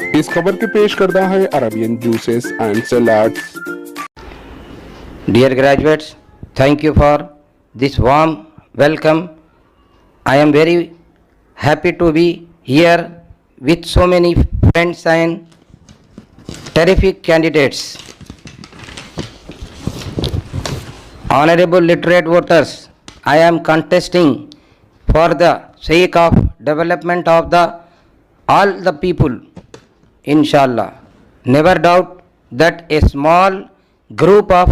इस खबर के पेश करता है Arabian juices and salads. Dear graduates, thank you for this warm welcome. I am very happy to be here with so many friends and terrific candidates. Honorable literate voters, I am contesting for the sake of development of all the people, inshallah. Never doubt that a small group of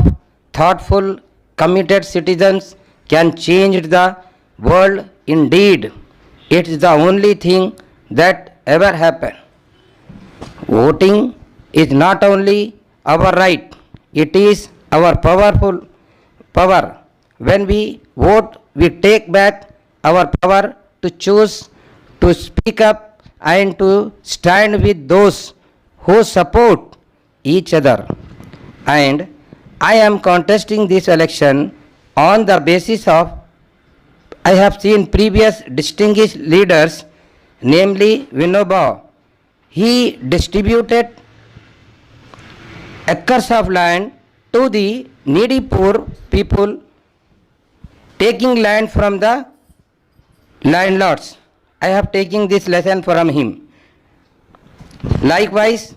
thoughtful, committed citizens can change the world. Indeed, it's the only thing that ever happened. Voting is not only our right, it is our powerful power. When we vote, we take back our power to choose, to speak up, and to stand with those who support each other. And I am contesting this election on the basis of I have seen previous distinguished leaders, namely Vinoba. He distributed acres of land to the needy poor people, taking land from the landlords. I have taken this lesson from him. Likewise,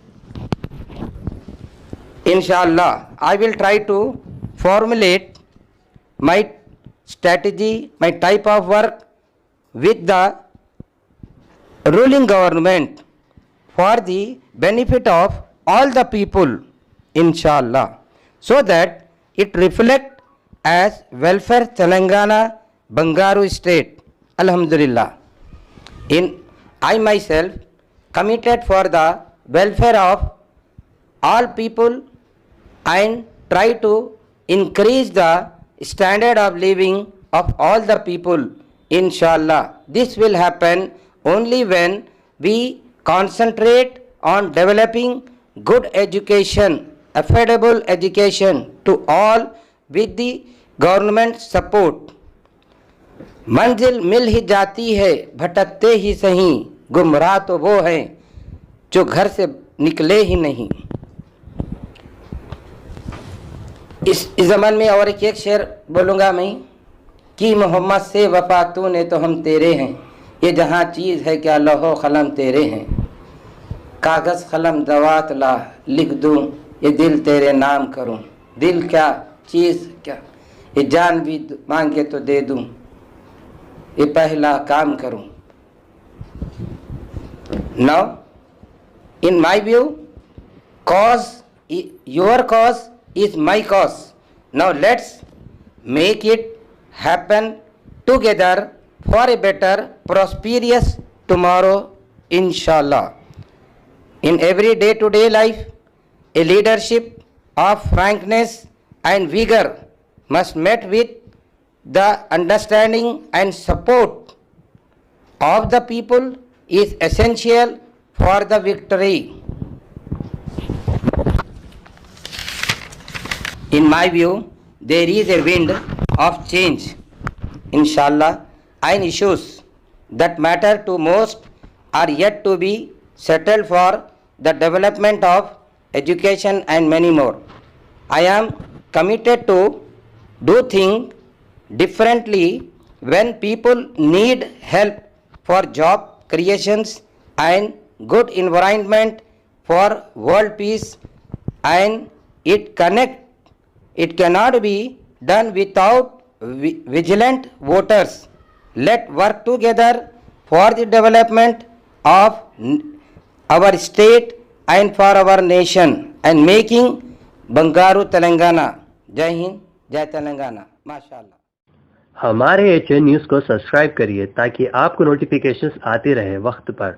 inshallah, I will try to formulate my strategy, my type of work with the ruling government for the benefit of all the people, inshallah, so that it reflect as welfare Telangana, Bangaru state, alhamdulillah. I myself committed for the welfare of all people and try to increase the standard of living of all the people, inshallah. This will happen only when we concentrate on developing good education, affordable education to all with the government support. मंजिल मिल ही जाती है भटकते ही सही, गुमराह तो वो हैं जो घर से निकले ही नहीं। इस ज़मान में और एक शेर बोलूँगा मैं कि मोहम्मद से वफा तूने तो हम तेरे हैं, ये जहाँ चीज़ है क्या लौहो कलम तेरे हैं, कागज़ कलम दवात ला लिख दूँ ये दिल तेरे नाम करूँ, दिल क्या चीज़ क्या ये जान भी मांगे तो दे दूँ, ये पहला काम करूँ। Now, in my view, your cause is my cause. Now let's make it happen together for a better, prosperous tomorrow, inshallah. In every day-to-day life, a leadership of frankness and vigor must met with the understanding and support of the people is essential for the victory. In my view, there is a wind of change, inshallah, and issues that matter to most are yet to be settled for the development of education and many more. I am committed to do things differently when people need help for job creations and good environment for world peace, and it cannot be done without vigilant voters. Let work together for the development of our state and for our nation and making Bangaru Telangana. Jai Hind, Jai Telangana. माशाल्लाह। हमारे HN news को subscribe करिए ताकि आपको notifications आते रहे वक्त पर।